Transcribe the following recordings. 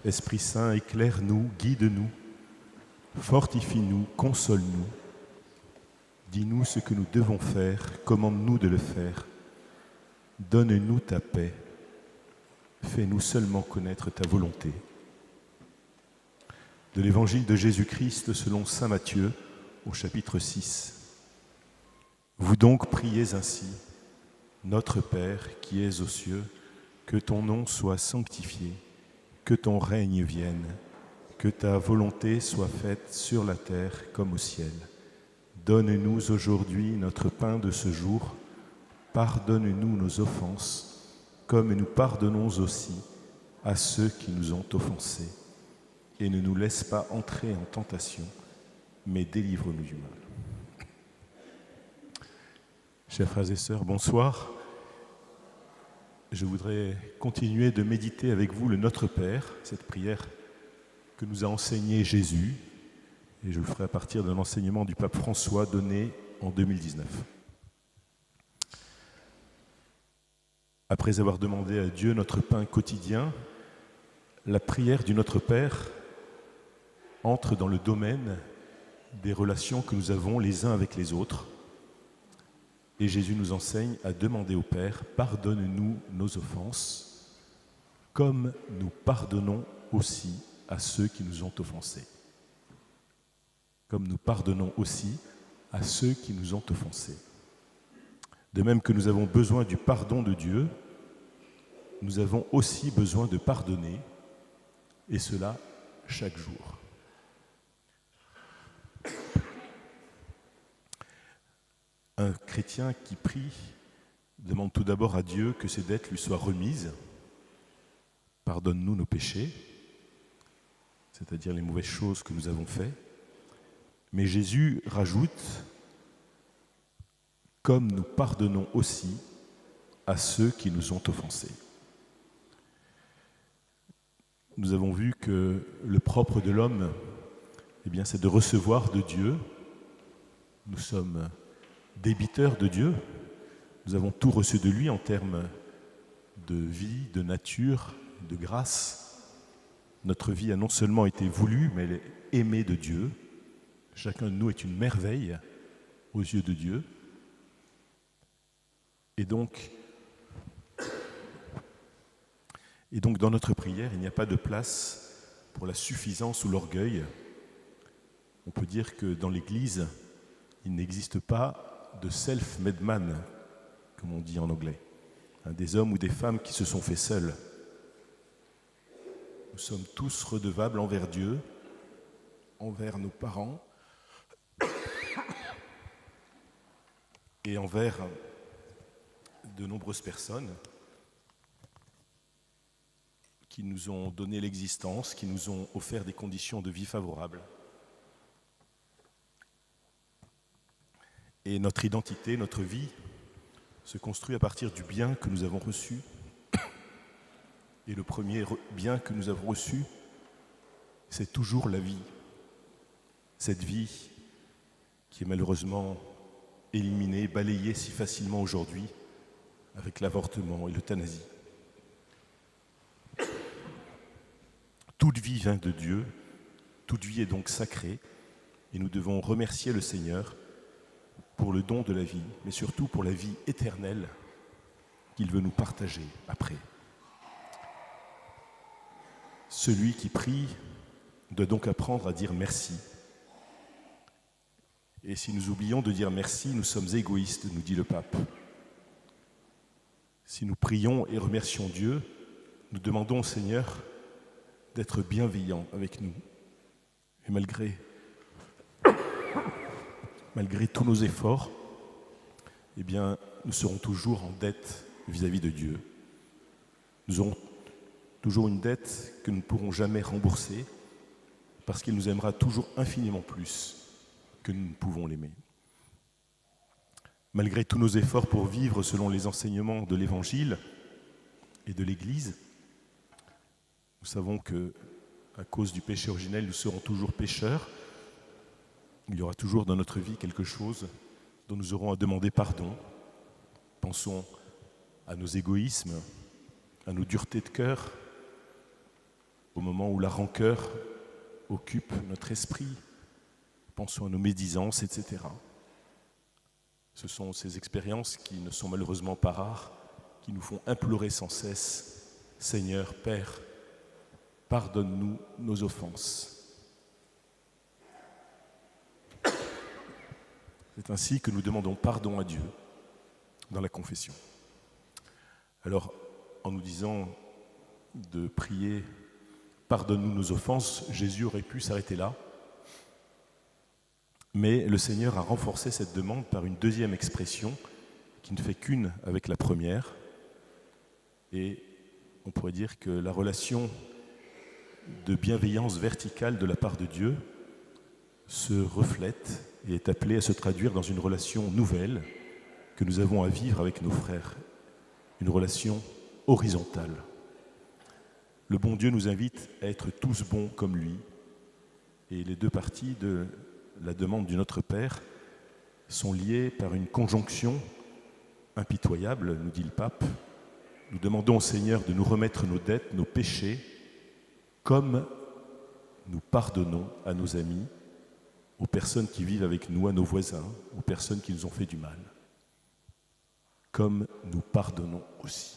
Esprit Saint, éclaire-nous, guide-nous, fortifie-nous, console-nous. Dis-nous ce que nous devons faire, commande-nous de le faire. Donne-nous ta paix. Fais-nous seulement connaître ta volonté. De l'Évangile de Jésus-Christ selon saint Matthieu, au chapitre 6. Vous donc priez ainsi, Notre Père qui es aux cieux, que ton nom soit sanctifié, que ton règne vienne, que ta volonté soit faite sur la terre comme au ciel. Donne-nous aujourd'hui notre pain de ce jour. Pardonne-nous nos offenses, comme nous pardonnons aussi à ceux qui nous ont offensés. Et ne nous laisse pas entrer en tentation, mais délivre-nous du mal. Chers frères et sœurs, bonsoir. Je voudrais continuer de méditer avec vous le Notre Père, cette prière que nous a enseignée Jésus, et je le ferai à partir d'un enseignement du pape François donné en 2019. Après avoir demandé à Dieu notre pain quotidien, la prière du Notre Père entre dans le domaine des relations que nous avons les uns avec les autres. Et Jésus nous enseigne à demander au Père, pardonne-nous nos offenses, comme nous pardonnons aussi à ceux qui nous ont offensés. Comme nous pardonnons aussi à ceux qui nous ont offensés. De même que nous avons besoin du pardon de Dieu, nous avons aussi besoin de pardonner, et cela chaque jour. Un chrétien qui prie demande tout d'abord à Dieu que ses dettes lui soient remises. Pardonne-nous nos péchés, c'est-à-dire les mauvaises choses que nous avons faites. Mais Jésus rajoute, comme nous pardonnons aussi à ceux qui nous ont offensés. Nous avons vu que le propre de l'homme, c'est de recevoir de Dieu. Nous sommes débiteurs de Dieu. Nous avons tout reçu de lui en termes de vie, de nature, de grâce. Notre vie a non seulement été voulue, mais elle est aimée de Dieu. Chacun de nous est une merveille aux yeux de Dieu. Et donc dans notre prière, il n'y a pas de place pour la suffisance ou l'orgueil. On peut dire que dans l'Église, il n'existe pas de self-made man, comme on dit en anglais, des hommes ou des femmes qui se sont faits seuls. Nous sommes tous redevables envers Dieu, envers nos parents et envers de nombreuses personnes qui nous ont donné l'existence, qui nous ont offert des conditions de vie favorables. Et notre identité, notre vie, se construit à partir du bien que nous avons reçu. Et le premier bien que nous avons reçu, c'est toujours la vie. Cette vie qui est malheureusement éliminée, balayée si facilement aujourd'hui avec l'avortement et l'euthanasie. Toute vie vient de Dieu, toute vie est donc sacrée, et nous devons remercier le Seigneur pour le don de la vie, mais surtout pour la vie éternelle qu'il veut nous partager après. Celui qui prie doit donc apprendre à dire merci. Et si nous oublions de dire merci, nous sommes égoïstes, nous dit le pape. Si nous prions et remercions Dieu, nous demandons au Seigneur d'être bienveillant avec nous. Et malgré tous nos efforts, nous serons toujours en dette vis-à-vis de Dieu. Nous aurons toujours une dette que nous ne pourrons jamais rembourser parce qu'il nous aimera toujours infiniment plus que nous ne pouvons l'aimer. Malgré tous nos efforts pour vivre selon les enseignements de l'Évangile et de l'Église, nous savons que, à cause du péché originel, nous serons toujours pécheurs. Il y aura toujours dans notre vie quelque chose dont nous aurons à demander pardon. Pensons à nos égoïsmes, à nos duretés de cœur, au moment où la rancœur occupe notre esprit. Pensons à nos médisances, etc. Ce sont ces expériences qui ne sont malheureusement pas rares, qui nous font implorer sans cesse, Seigneur, Père, pardonne-nous nos offenses. C'est ainsi que nous demandons pardon à Dieu dans la confession. Alors, en nous disant de prier « Pardonne-nous nos offenses », Jésus aurait pu s'arrêter là. Mais le Seigneur a renforcé cette demande par une deuxième expression qui ne fait qu'une avec la première. Et on pourrait dire que la relation de bienveillance verticale de la part de Dieu se reflète et est appelée à se traduire dans une relation nouvelle que nous avons à vivre avec nos frères, une relation horizontale. Le bon Dieu nous invite à être tous bons comme lui, et les deux parties de la demande du Notre Père sont liées par une conjonction impitoyable, nous dit le pape. Nous demandons au Seigneur de nous remettre nos dettes, nos péchés, comme nous pardonnons à nos amis, aux personnes qui vivent avec nous, à nos voisins, aux personnes qui nous ont fait du mal, comme nous pardonnons aussi.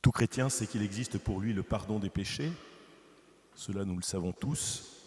Tout chrétien sait qu'il existe pour lui le pardon des péchés. Cela, nous le savons tous.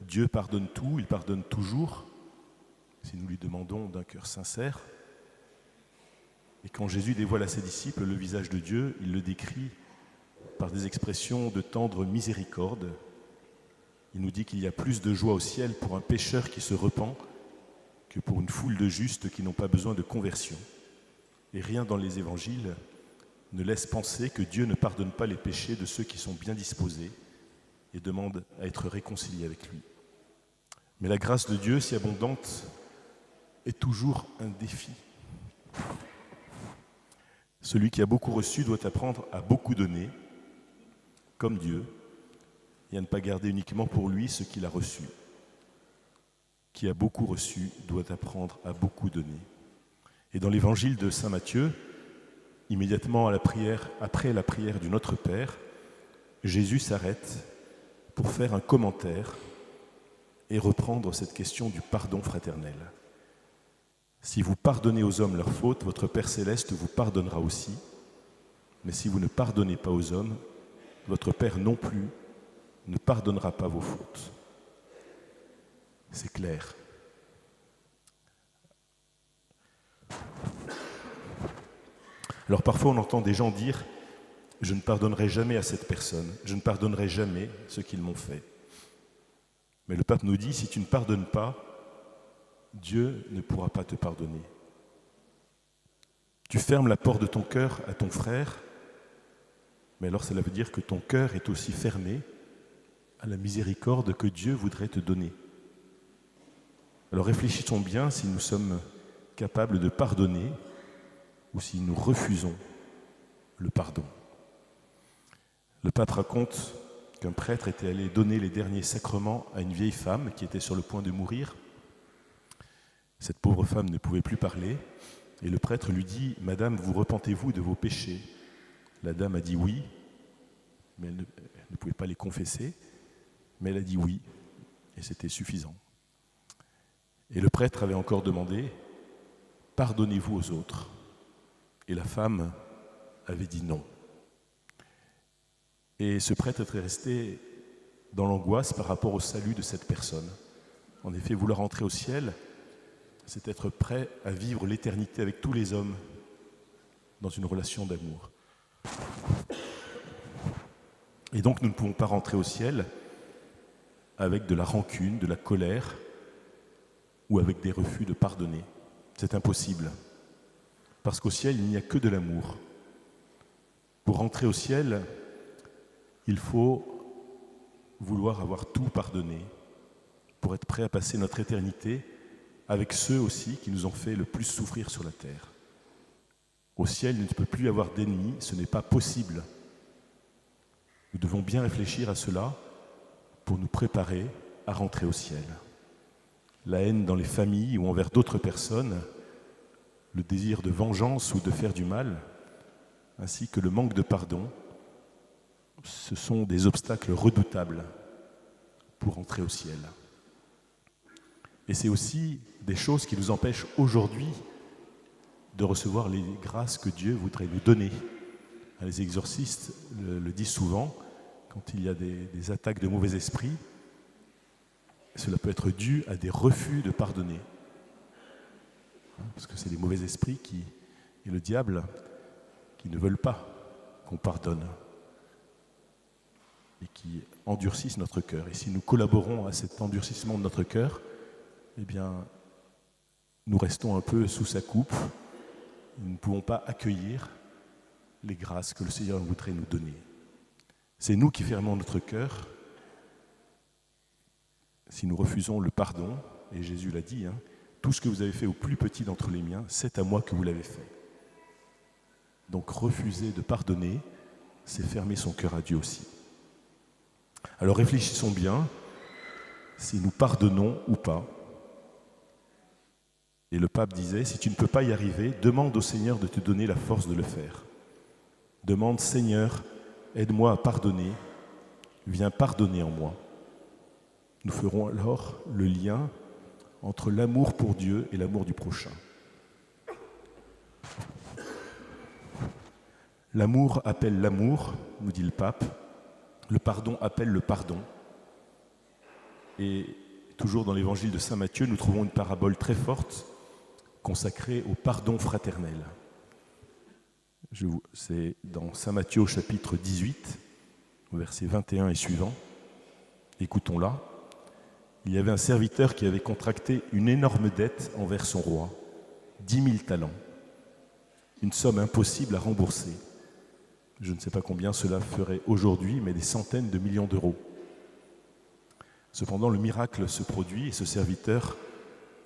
Dieu pardonne tout, il pardonne toujours, si nous lui demandons d'un cœur sincère. Et quand Jésus dévoile à ses disciples le visage de Dieu, il le décrit par des expressions de tendre miséricorde. Il nous dit qu'il y a plus de joie au ciel pour un pécheur qui se repent que pour une foule de justes qui n'ont pas besoin de conversion. Et rien dans les évangiles ne laisse penser que Dieu ne pardonne pas les péchés de ceux qui sont bien disposés et demandent à être réconciliés avec lui. Mais la grâce de Dieu, si abondante, est toujours un défi. Celui qui a beaucoup reçu doit apprendre à beaucoup donner, comme Dieu, et à ne pas garder uniquement pour lui ce qu'il a reçu. Qui a beaucoup reçu doit apprendre à beaucoup donner. Et dans l'évangile de saint Matthieu, immédiatement après la prière du Notre Père, Jésus s'arrête pour faire un commentaire et reprendre cette question du pardon fraternel. Si vous pardonnez aux hommes leurs fautes, votre Père céleste vous pardonnera aussi. Mais si vous ne pardonnez pas aux hommes, votre Père non plus ne pardonnera pas vos fautes. C'est clair. Alors parfois on entend des gens dire « Je ne pardonnerai jamais à cette personne, je ne pardonnerai jamais ce qu'ils m'ont fait ». Mais le pape nous dit « Si tu ne pardonnes pas, Dieu ne pourra pas te pardonner. Tu fermes la porte de ton cœur à ton frère, mais alors cela veut dire que ton cœur est aussi fermé à la miséricorde que Dieu voudrait te donner. Alors réfléchissons bien si nous sommes capables de pardonner ou si nous refusons le pardon. Le pape raconte qu'un prêtre était allé donner les derniers sacrements à une vieille femme qui était sur le point de mourir. Cette pauvre femme ne pouvait plus parler et le prêtre lui dit « Madame, vous repentez-vous de vos péchés ?» La dame a dit oui, mais elle ne pouvait pas les confesser, mais elle a dit oui, et c'était suffisant. Et le prêtre avait encore demandé « Pardonnez-vous aux autres ?» Et la femme avait dit non. Et ce prêtre était resté dans l'angoisse par rapport au salut de cette personne. En effet, vouloir entrer au ciel, c'est être prêt à vivre l'éternité avec tous les hommes dans une relation d'amour. Et donc nous ne pouvons pas rentrer au ciel avec de la rancune, de la colère ou avec des refus de pardonner. C'est impossible. Parce qu'au ciel, il n'y a que de l'amour. Pour rentrer au ciel, il faut vouloir avoir tout pardonné pour être prêt à passer notre éternité avec ceux aussi qui nous ont fait le plus souffrir sur la terre. Au ciel, il ne peut plus y avoir d'ennemis, ce n'est pas possible. Nous devons bien réfléchir à cela pour nous préparer à rentrer au ciel. La haine dans les familles ou envers d'autres personnes, le désir de vengeance ou de faire du mal, ainsi que le manque de pardon, ce sont des obstacles redoutables pour entrer au ciel. Et c'est aussi des choses qui nous empêchent aujourd'hui de recevoir les grâces que Dieu voudrait nous donner. Les exorcistes le disent souvent, quand il y a des attaques de mauvais esprits, cela peut être dû à des refus de pardonner. Parce que c'est les mauvais esprits et le diable qui ne veulent pas qu'on pardonne et qui endurcissent notre cœur. Et si nous collaborons à cet endurcissement de notre cœur, eh bien, nous restons un peu sous sa coupe. Nous ne pouvons pas accueillir les grâces que le Seigneur voudrait nous donner. C'est nous qui fermons notre cœur si nous refusons le pardon, et Jésus l'a dit, tout ce que vous avez fait au plus petit d'entre les miens, c'est à moi que vous l'avez fait. Donc refuser de pardonner, c'est fermer son cœur à Dieu aussi. Alors réfléchissons bien si nous pardonnons ou pas. Et le pape disait, si tu ne peux pas y arriver, demande au Seigneur de te donner la force de le faire. Demande, Seigneur, aide-moi à pardonner, viens pardonner en moi. Nous ferons alors le lien entre l'amour pour Dieu et l'amour du prochain. L'amour appelle l'amour, nous dit le pape. Le pardon appelle le pardon. Et toujours dans l'évangile de saint Matthieu, nous trouvons une parabole très forte consacrée au pardon fraternel. C'est dans saint Matthieu au chapitre 18, versets 21 et suivants. Écoutons-la. Il y avait un serviteur qui avait contracté une énorme dette envers son roi, 10 000 talents, une somme impossible à rembourser. Je ne sais pas combien cela ferait aujourd'hui, mais des centaines de millions d'euros. Cependant, le miracle se produit et ce serviteur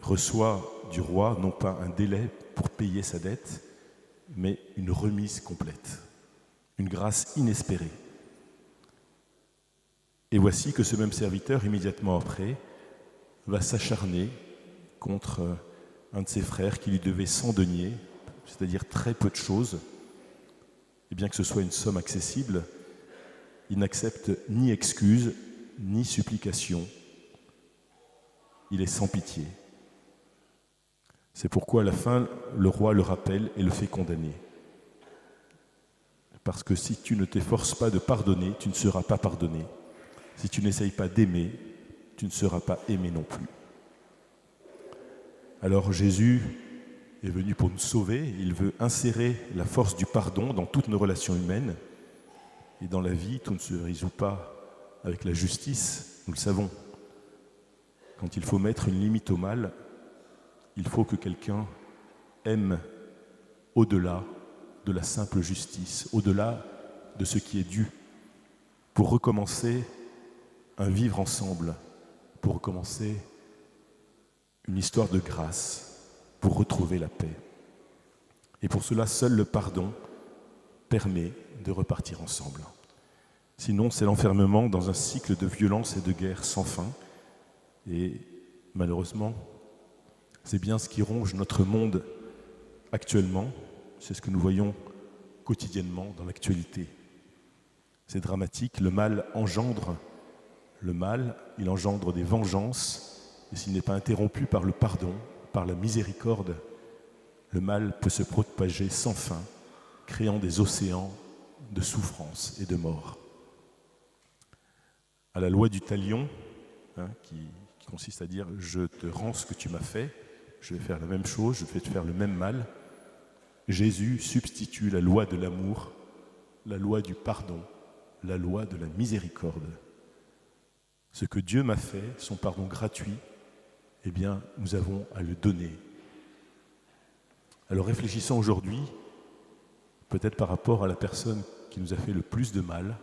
reçoit du roi non pas un délai pour payer sa dette, mais une remise complète, une grâce inespérée. Et voici que ce même serviteur, immédiatement après, va s'acharner contre un de ses frères qui lui devait 100 deniers, c'est-à-dire très peu de choses. Et bien que ce soit une somme accessible, il n'accepte ni excuse, ni supplication. Il est sans pitié. C'est pourquoi à la fin, le roi le rappelle et le fait condamner. Parce que si tu ne t'efforces pas de pardonner, tu ne seras pas pardonné. Si tu n'essayes pas d'aimer, tu ne seras pas aimé non plus. Alors Jésus est venu pour nous sauver. Il veut insérer la force du pardon dans toutes nos relations humaines. Et dans la vie, tout ne se résout pas avec la justice, nous le savons. Quand il faut mettre une limite au mal, il faut que quelqu'un aime au-delà de la simple justice, au-delà de ce qui est dû, pour recommencer un vivre ensemble, pour recommencer une histoire de grâce, pour retrouver la paix. Et pour cela, seul le pardon permet de repartir ensemble. Sinon, c'est l'enfermement dans un cycle de violence et de guerre sans fin. Et malheureusement, c'est bien ce qui ronge notre monde actuellement. C'est ce que nous voyons quotidiennement dans l'actualité. C'est dramatique, le mal engendre le mal, il engendre des vengeances, et s'il n'est pas interrompu par le pardon, par la miséricorde, le mal peut se propager sans fin, créant des océans de souffrance et de mort. À la loi du talion, qui consiste à dire « je te rends ce que tu m'as fait, je vais faire la même chose, je vais te faire le même mal », Jésus substitue la loi de l'amour, la loi du pardon, la loi de la miséricorde. Ce que Dieu m'a fait, son pardon gratuit, eh bien, nous avons à le donner. Alors réfléchissons aujourd'hui, peut-être par rapport à la personne qui nous a fait le plus de mal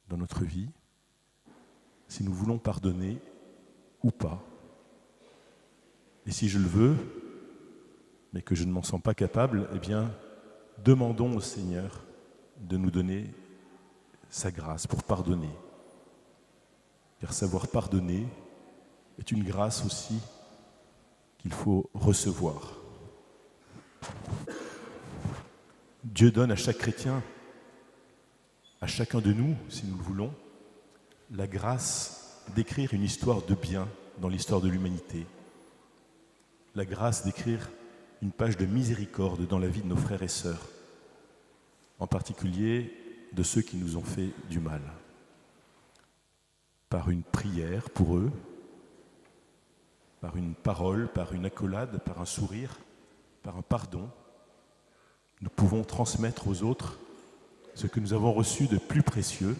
dans notre vie, si nous voulons pardonner ou pas. Et si je le veux, mais que je ne m'en sens pas capable, eh bien, demandons au Seigneur de nous donner sa grâce pour pardonner. Car savoir pardonner est une grâce aussi qu'il faut recevoir. Dieu donne à chaque chrétien, à chacun de nous, si nous le voulons, la grâce d'écrire une histoire de bien dans l'histoire de l'humanité, la grâce d'écrire une page de miséricorde dans la vie de nos frères et sœurs, en particulier de ceux qui nous ont fait du mal, par une prière pour eux, par une parole, par une accolade, par un sourire, par un pardon. Nous pouvons transmettre aux autres ce que nous avons reçu de plus précieux.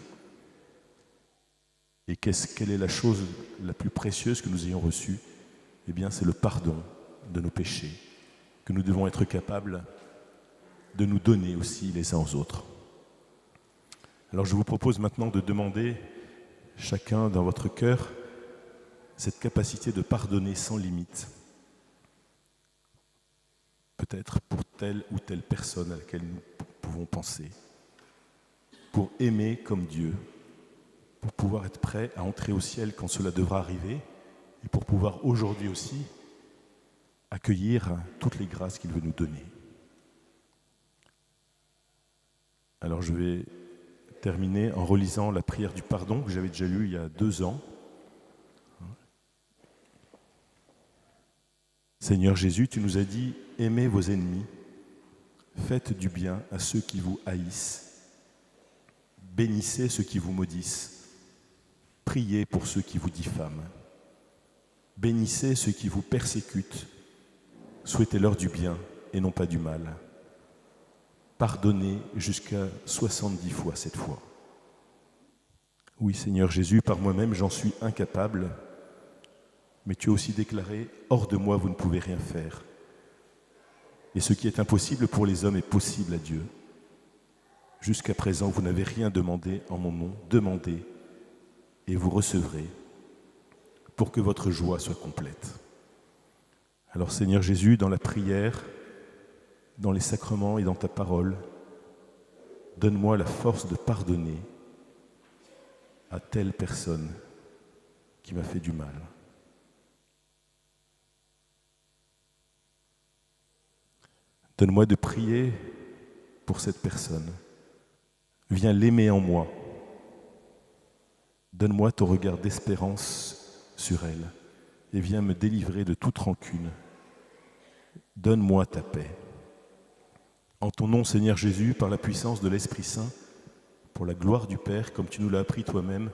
Et quelle est la chose la plus précieuse que nous ayons reçue? Eh bien, c'est le pardon de nos péchés, que nous devons être capables de nous donner aussi les uns aux autres. Alors je vous propose maintenant de demander, chacun dans votre cœur, cette capacité de pardonner sans limite, peut-être pour telle ou telle personne à laquelle nous pouvons penser, pour aimer comme Dieu, pour pouvoir être prêt à entrer au ciel quand cela devra arriver, et pour pouvoir aujourd'hui aussi accueillir toutes les grâces qu'il veut nous donner. Alors je vais terminer en relisant la prière du pardon que j'avais déjà lue il y a 2 ans. Seigneur Jésus, tu nous as dit « Aimez vos ennemis, faites du bien à ceux qui vous haïssent, bénissez ceux qui vous maudissent, priez pour ceux qui vous diffament, bénissez ceux qui vous persécutent, souhaitez-leur du bien et non pas du mal. Pardonnez jusqu'à 70 fois cette fois. » Oui, Seigneur Jésus, par moi-même, j'en suis incapable, mais tu as aussi déclaré « Hors de moi, vous ne pouvez rien faire. » Et ce qui est impossible pour les hommes est possible à Dieu. Jusqu'à présent, vous n'avez rien demandé en mon nom. Demandez et vous recevrez pour que votre joie soit complète. Alors Seigneur Jésus, dans la prière, dans les sacrements et dans ta parole, donne-moi la force de pardonner à telle personne qui m'a fait du mal. Donne-moi de prier pour cette personne. Viens l'aimer en moi. Donne-moi ton regard d'espérance sur elle et viens me délivrer de toute rancune. Donne-moi ta paix. En ton nom, Seigneur Jésus, par la puissance de l'Esprit Saint, pour la gloire du Père, comme tu nous l'as appris toi-même,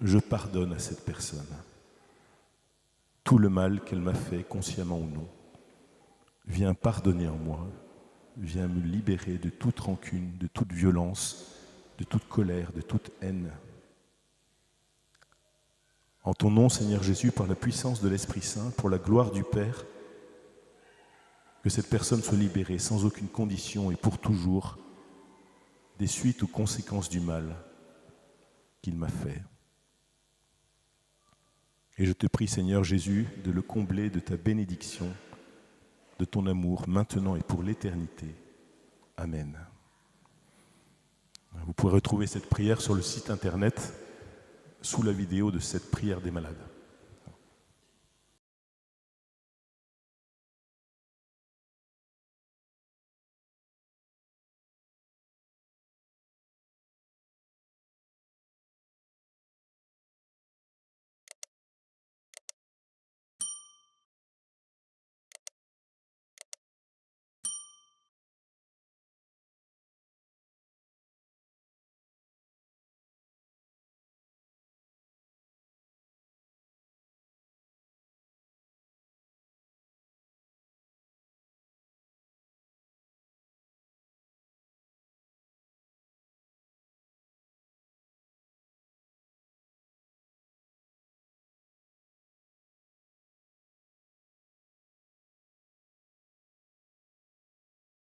je pardonne à cette personne tout le mal qu'elle m'a fait, consciemment ou non. Viens pardonner en moi, viens me libérer de toute rancune, de toute violence, de toute colère, de toute haine. En ton nom, Seigneur Jésus, par la puissance de l'Esprit Saint, pour la gloire du Père, que cette personne soit libérée sans aucune condition et pour toujours des suites ou conséquences du mal qu'il m'a fait. Et je te prie, Seigneur Jésus, de le combler de ta bénédiction, de ton amour, maintenant et pour l'éternité. Amen. Vous pourrez retrouver cette prière sur le site internet sous la vidéo de cette prière des malades.